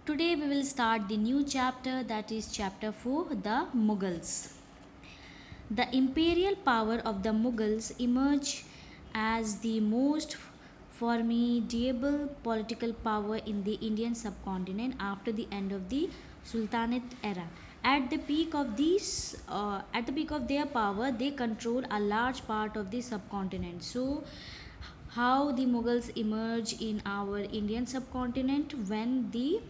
Today we will start the new chapter, that is chapter 4, the Mughals. The imperial power of the Mughals emerged as the most formidable political power in the Indian subcontinent after the end of the Sultanate era. At the peak of their power, they controlled a large part of the subcontinent. So, how the Mughals emerge in our Indian subcontinent when the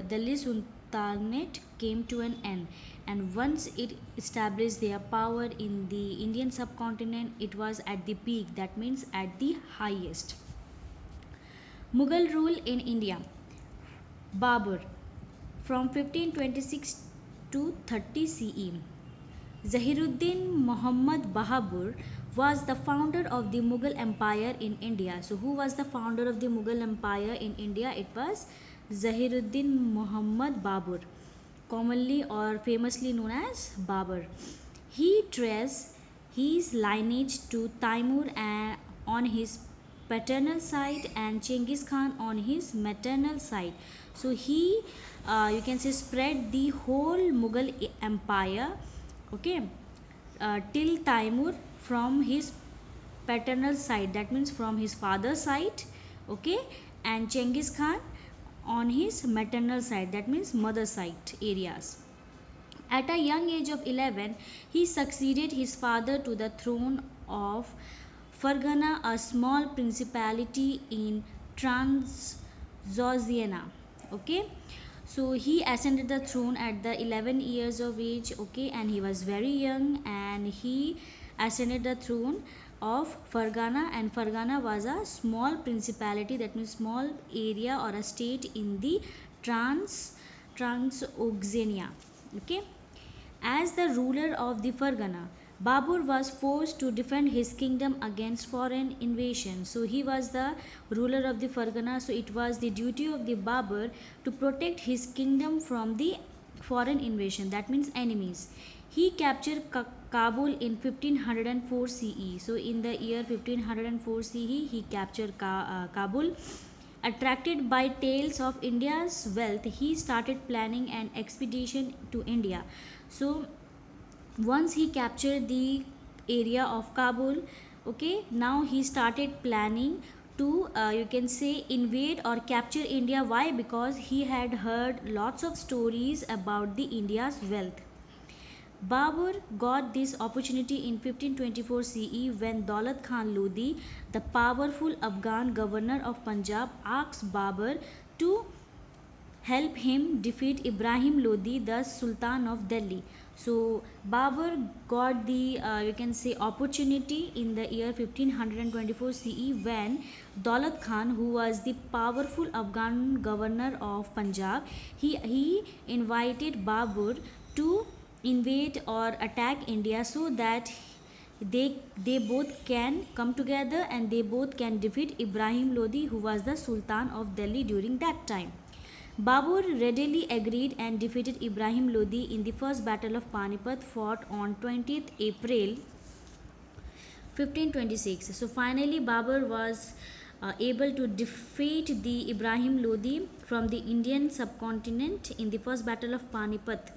Delhi Sultanate came to an end, and once it established their power in the Indian subcontinent, it was at the peak, that means at the highest. Mughal rule in India. Babur from 1526 to 30 CE. Zahiruddin Muhammad Bahabur was the founder of the Mughal Empire in India. So, who was the founder of the Mughal Empire in India? It was Zahiruddin Muhammad Babur, commonly or famously known as Babur. He traced his lineage to Timur on his paternal side and Chengiz Khan on his maternal side. So he, you can say, spread the whole Mughal empire, okay, till Timur from his paternal side, that means from his father's side, okay, and Chengiz Khan on his maternal side, that means mother side areas. At a young age of 11, he succeeded his father to the throne of Fargana, a small principality in Transjordzania. Okay, so he ascended the throne at the 11 years of age. Okay, and he was very young, and he ascended the throne of Fargana, and Fargana was a small principality, that means small area or a state in the Transoxania. Okay, as the ruler of the Fargana, Babur was forced to defend his kingdom against foreign invasion. So he was the ruler of the Fargana. So it was the duty of the Babur to protect his kingdom from the foreign invasion. That means enemies. He captured Kabul in 1504 CE. So in the year 1504 CE, he captured Kabul. Attracted by tales of India's wealth, he started planning an expedition to India. So once he captured the area of Kabul, okay, now he started planning to, you can say, invade or capture India. Why? Because he had heard lots of stories about the India's wealth. Babur got this opportunity in 1524 CE when Daulat Khan Lodi, the powerful Afghan governor of Punjab, asked Babur to help him defeat Ibrahim Lodi, the Sultan of Delhi. So Babur got the, you can say, opportunity in the year 1524 CE when Daulat Khan, who was the powerful Afghan governor of Punjab, he invited Babur to invade or attack India so that they both can come together and they both can defeat Ibrahim Lodi, who was the Sultan of Delhi during that time. Babur readily agreed and defeated Ibrahim Lodi in the first battle of Panipat, fought on 20th April 1526. So finally Babur was able to defeat the Ibrahim Lodi from the Indian subcontinent in the first battle of Panipat,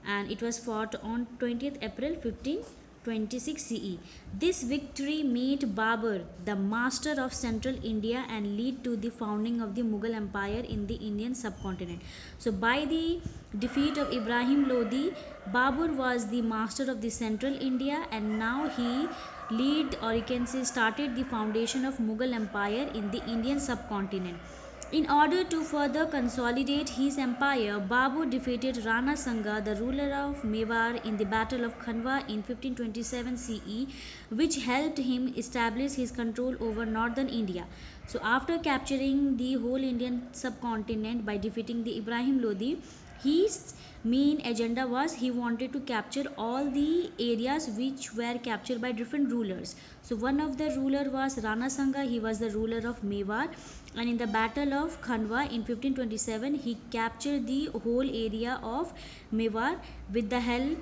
and it was fought on 20th April 1526 CE. This victory made Babur the master of central India and led to the founding of the Mughal Empire in the Indian subcontinent. So by the defeat of Ibrahim Lodi, Babur was the master of the central India, and now he lead, or you can say, started the foundation of Mughal Empire in the Indian subcontinent. In order to further consolidate his empire, Babur defeated Rana Sanga, the ruler of Mewar, in the Battle of Khanwa in 1527 CE, which helped him establish his control over northern India. So, after capturing the whole Indian subcontinent by defeating the Ibrahim Lodi, his main agenda was he wanted to capture all the areas which were captured by different rulers. So one of the ruler was Rana Sanga. He was the ruler of Mewar, and in the battle of Khanwa in 1527 he captured the whole area of Mewar with the help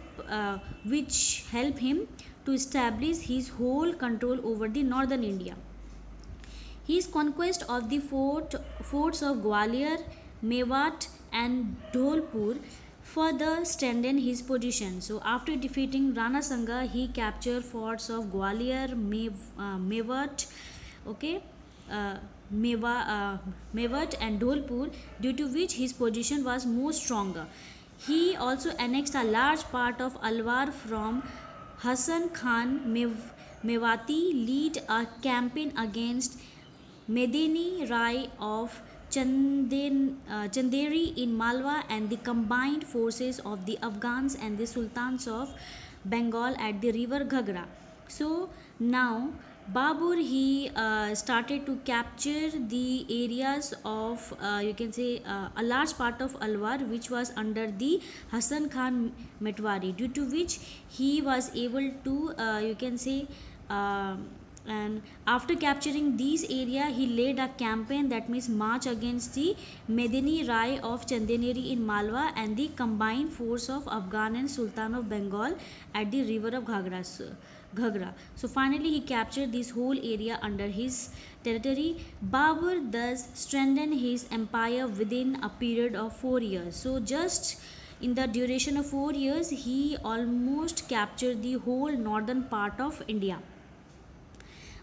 which helped him to establish his whole control over the northern India. His conquest of the forts of Gwalior, Mewat, and Dholpur further strengthened his position. So, after defeating Rana Sanga, he captured forts of Gwalior, Mewat, okay, uh, Mewat and Dholpur, due to which his position was more stronger. He also annexed a large part of Alwar from Hassan Khan Mewati lead a campaign against Medini Rai of Chanderi in Malwa and the combined forces of the Afghans and the Sultans of Bengal at the river Ghagra. So now Babur he started to capture the areas of you can say a large part of Alwar which was under the Hassan Khan Metwari, due to which he was able to you can say uh, and after capturing these area he led a campaign, that means march against the Medini Rai of Chandeneri in Malwa and the combined force of Afghan and Sultan of Bengal at the river of Ghagra. So finally he captured this whole area under his territory. Babur thus strengthened his empire within a period of 4 years. So just in the duration of 4 years he almost captured the whole northern part of India.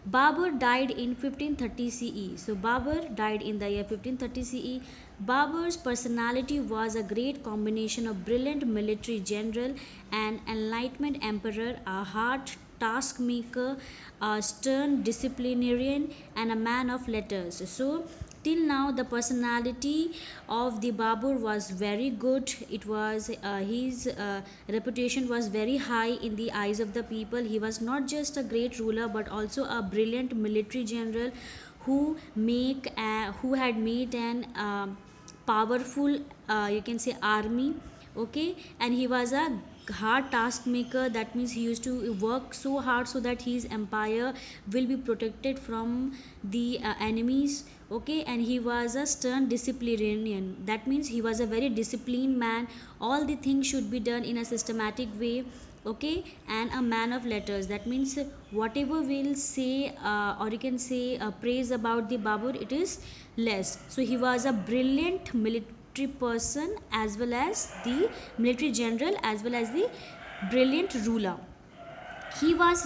Babur died in 1530 CE. So Babur died in the year 1530 CE. Babur's personality was a great combination of brilliant military general and enlightenment emperor, a hard taskmaker, a stern disciplinarian, and a man of letters. So till now the personality of the Babur was very good. It was his reputation was very high in the eyes of the people. He was not just a great ruler but also a brilliant military general who had made an powerful you can say army, okay, and he was a hard task maker. That means he used to work so hard so that his empire will be protected from the enemies, okay, and he was a stern disciplinarian. That means he was a very disciplined man. All the things should be done in a systematic way, okay, and a man of letters. That means whatever we'll say or you can say praise about the Babur, it is less. So he was a brilliant military person as well as the military general as well as the brilliant ruler. He was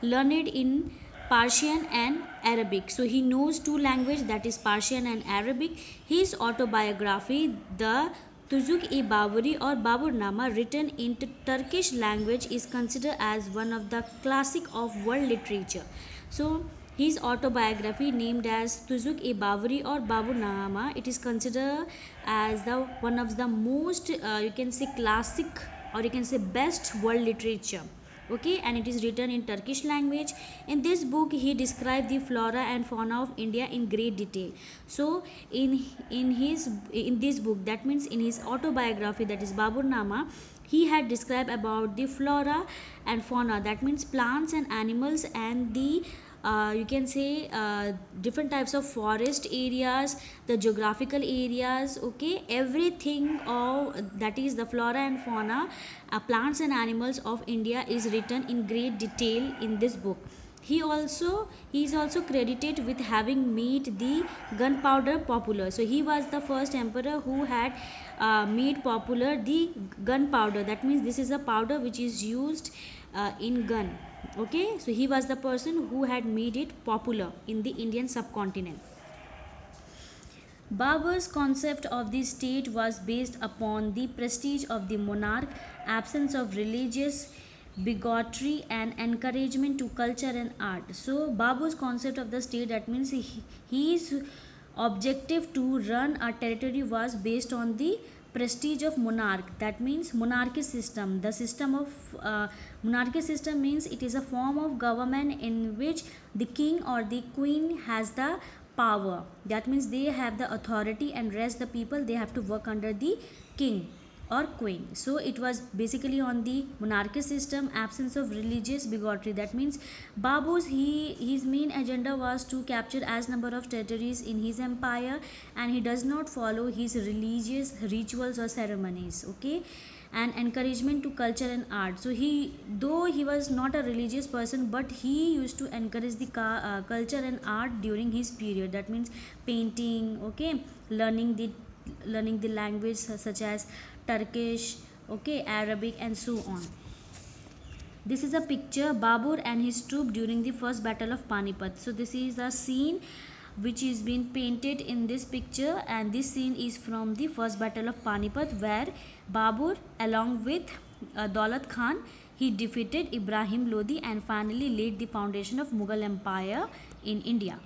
learned in Persian and Arabic. So he knows two languages, that is Persian and Arabic. His autobiography, the Tuzuk-i-Baburi or Baburnama, written in Turkish language, is considered as one of the classic of world literature. So his autobiography, named as Tuzuk-i-Baburi or Baburnama, it is considered as the one of the most you can say classic or you can say best world literature, okay, and it is written in Turkish language. In this book he described the flora and fauna of India in great detail. So in this book, that means in his autobiography, that is Baburnama, he had described about the flora and fauna, that means plants and animals, and the you can say different types of forest areas, the geographical areas, okay, everything of that is the flora and fauna, plants and animals of India is written in great detail in this book. He is also credited with having made the gunpowder popular. So he was the first emperor who had made popular the gunpowder. That means this is a powder which is used in gun, okay, so he was the person who had made it popular in the Indian subcontinent. Babur's concept of the state was based upon the prestige of the monarch, absence of religious bigotry, and encouragement to culture and art. So Babur's concept of the state, that means his objective to run a territory was based on the prestige of monarch. That means monarchy system. The system of monarchy system means it is a form of government in which the king or the queen has the power. That means they have the authority and rest the people they have to work under the king or queen. So it was basically on the monarchy system, absence of religious bigotry. That means his main agenda was to capture as number of territories in his empire, and he does not follow his religious rituals or ceremonies, okay. and encouragement to culture and art. So he, though he was not a religious person, but he used to encourage the culture and art during his period. That means painting, okay, learning the language such as Turkish, okay, Arabic, and so on. This is a picture Babur and his troop during the first battle of Panipat. So this is a scene which is being painted in this picture, and this scene is from the first battle of Panipat, where Babur along with Daulat Khan, he defeated Ibrahim Lodi and finally laid the foundation of Mughal Empire in India.